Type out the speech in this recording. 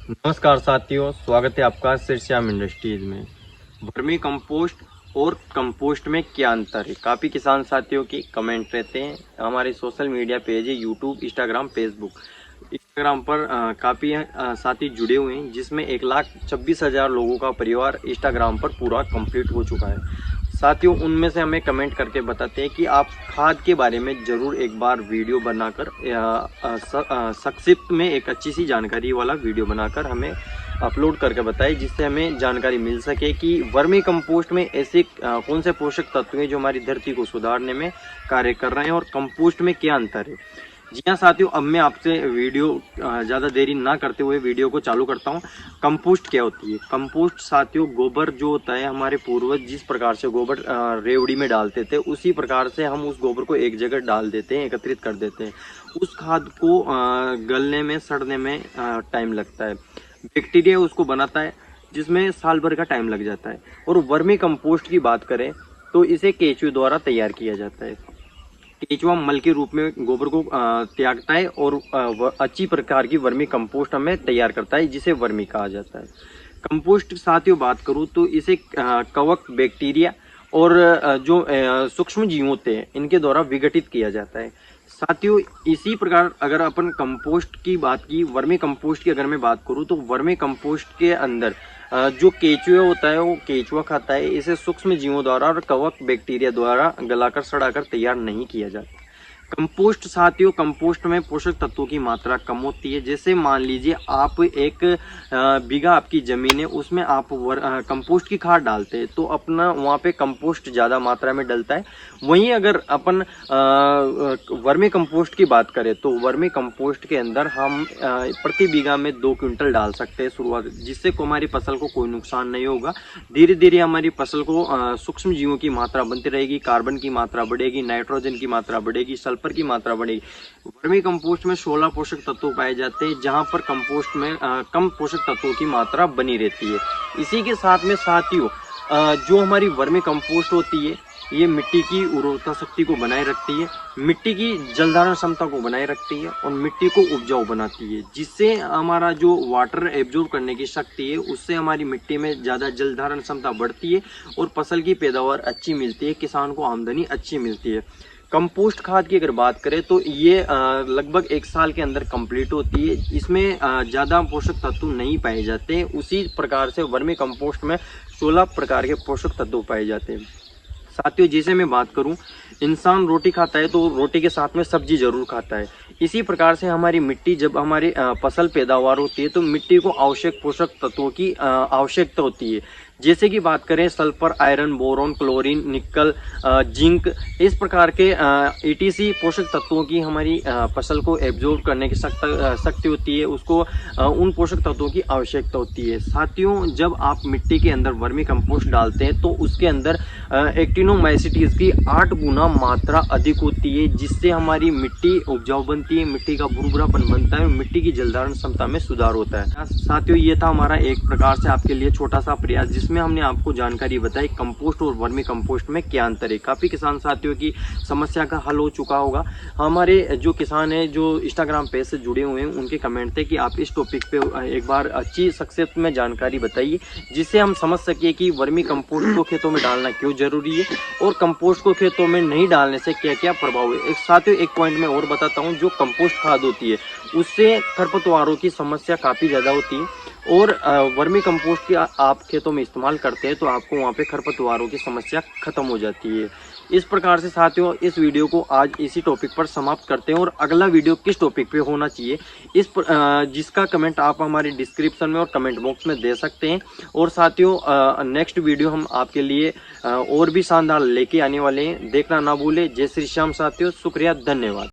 नमस्कार साथियों, स्वागत है आपका श्याम इंडस्ट्रीज में। वर्मी कंपोस्ट और कंपोस्ट में क्या अंतर है? काफ़ी किसान साथियों के कमेंट रहते हैं। हमारे सोशल मीडिया पेज है यूट्यूब, इंस्टाग्राम, फेसबुक। इंस्टाग्राम पर काफ़ी साथी जुड़े हुए हैं, जिसमें 1,26,000 लोगों का परिवार इंस्टाग्राम पर पूरा कंप्लीट हो चुका है। साथियों, उनमें से हमें कमेंट करके बताते हैं कि आप खाद के बारे में ज़रूर एक बार वीडियो बनाकर संक्षिप्त में एक अच्छी सी जानकारी वाला वीडियो बनाकर हमें अपलोड करके बताएं, जिससे हमें जानकारी मिल सके कि वर्मी कंपोस्ट में ऐसे कौन से पोषक तत्व हैं जो हमारी धरती को सुधारने में कार्य कर रहे हैं और कंपोस्ट में क्या अंतर है। जी हाँ साथियों, अब मैं आपसे वीडियो ज़्यादा देरी ना करते हुए वीडियो को चालू करता हूँ। कंपोस्ट क्या होती है? कंपोस्ट साथियों, गोबर जो होता है, हमारे पूर्वज जिस प्रकार से गोबर रेवड़ी में डालते थे, उसी प्रकार से हम उस गोबर को एक जगह डाल देते हैं, एकत्रित कर देते हैं। उस खाद को गलने में, सड़ने में टाइम लगता है। बैक्टीरिया उसको बनाता है, जिसमें साल भर का टाइम लग जाता है। और वर्मी कंपोस्ट की बात करें तो इसे केंचुए द्वारा तैयार किया जाता है। केंचुआ मल के रूप में गोबर को त्यागता है और अच्छी प्रकार की वर्मी कंपोस्ट हमें तैयार करता है, जिसे वर्मी कहा जाता है। कंपोस्ट साथियों बात करूं तो इसे कवक, बैक्टीरिया और जो सूक्ष्म जीव होते हैं, इनके द्वारा विघटित किया जाता है। साथियों, इसी प्रकार अगर अपन कंपोस्ट की बात की, वर्मी कंपोस्ट की अगर मैं बात करूं तो वर्मी कंपोस्ट के अंदर जो केंचुआ होता है वो केंचुआ खाता है। इसे सूक्ष्म जीवों द्वारा और कवक, बैक्टीरिया द्वारा गलाकर, सड़ाकर तैयार नहीं किया जाता। कंपोस्ट साथियों, कंपोस्ट में पोषक तत्वों की मात्रा कम होती है। जैसे मान लीजिए आप एक बीघा आपकी जमीन है, उसमें आप कंपोस्ट की खाद डालते हैं तो अपना वहाँ पे कंपोस्ट ज़्यादा मात्रा में डलता है। वहीं अगर अपन वर्मी कंपोस्ट की बात करें तो वर्मी कंपोस्ट के अंदर हम प्रति बीघा में 2 क्विंटल डाल सकते हैं शुरुआत, जिससे को हमारी फसल को कोई नुकसान नहीं होगा। धीरे धीरे हमारी फसल को सूक्ष्म जीवों की मात्रा बनती रहेगी, कार्बन की मात्रा बढ़ेगी, नाइट्रोजन की मात्रा बढ़ेगी, सल्फर की मात्रा बढ़ेगी। वर्मी कंपोस्ट में 16 पोषक तत्व पाए जाते हैं, जहां पर कंपोस्ट में कम पोषक तत्वों की मात्रा बनी रहती है। इसी के साथ में साथियों, जो हमारी वर्मी कंपोस्ट होती है, ये मिट्टी की उर्वरता शक्ति को बनाए रखती है, मिट्टी की जलधारण क्षमता को बनाए रखती है और मिट्टी को उपजाऊ बनाती है, जिससे हमारा जो वाटर एब्जॉर्ब करने की शक्ति है, उससे हमारी मिट्टी में ज़्यादा जलधारण क्षमता बढ़ती है और फसल की पैदावार अच्छी मिलती है, किसान को आमदनी अच्छी मिलती है। कंपोस्ट खाद की अगर बात करें तो ये लगभग 1 साल के अंदर कंप्लीट होती है। इसमें ज़्यादा पोषक तत्व नहीं पाए जाते। उसी प्रकार से वर्मी कंपोस्ट में 16 प्रकार के पोषक तत्व पाए जाते हैं। साथियों, जैसे मैं बात करूं, इंसान रोटी खाता है तो रोटी के साथ में सब्जी जरूर खाता है। इसी प्रकार से हमारी मिट्टी, जब हमारी फसल पैदावार होती है तो मिट्टी को आवश्यक पोषक तत्वों की आवश्यकता होती है। जैसे कि बात करें सल्फर, आयरन, बोरोन, क्लोरीन, निकल, जिंक, इस प्रकार के ETC पोषक तत्वों की हमारी फसल को एब्जॉर्ब करने की शक्ति होती है। उसको उन पोषक तत्वों की आवश्यकता होती है। साथियों, जब आप मिट्टी के अंदर वर्मी कंपोस्ट डालते हैं तो उसके अंदर एक्टिनोमाइसीटीज की 8 गुना मात्रा अधिक होती है, जिससे हमारी मिट्टी उपजाऊ बनती है, मिट्टी का भुरभुरापन बनता है और मिट्टी की जलधारण क्षमता में सुधार होता है। साथियों, ये था हमारा एक प्रकार से आपके लिए छोटा सा प्रयास, जिसमें हमने आपको जानकारी बताई कंपोस्ट और वर्मी कंपोस्ट में क्या अंतर है। काफ़ी किसान साथियों की समस्या का हल हो चुका होगा। हमारे जो किसान हैं, जो इंस्टाग्राम पेज से जुड़े हुए हैं, उनके कमेंट थे कि आप इस टॉपिक पे एक बार अच्छी संक्षिप्त में जानकारी बताइए, जिससे हम समझ सके कि वर्मी कंपोस्ट को खेतों में डालना क्यों जरूरी है और कंपोस्ट को खेतों में नहीं डालने से क्या क्या प्रभाव है। साथियों, एक पॉइंट में और बताता हूँ, जो कंपोस्ट खाद होती है उससे खरपतवारों की समस्या काफ़ी ज़्यादा होती है और वर्मी कंपोस्ट की आप खेतों में इस्तेमाल करते हैं तो आपको वहाँ पे खरपतवारों की समस्या खत्म हो जाती है। इस प्रकार से साथियों, इस वीडियो को आज इसी टॉपिक पर समाप्त करते हैं और अगला वीडियो किस टॉपिक पे होना चाहिए जिसका कमेंट आप हमारे डिस्क्रिप्शन में और कमेंट बॉक्स में दे सकते हैं। और साथियों, नेक्स्ट वीडियो हम आपके लिए और भी शानदार लेके आने वाले हैं, देखना ना भूलें। जय श्री श्याम साथियों, शुक्रिया, धन्यवाद।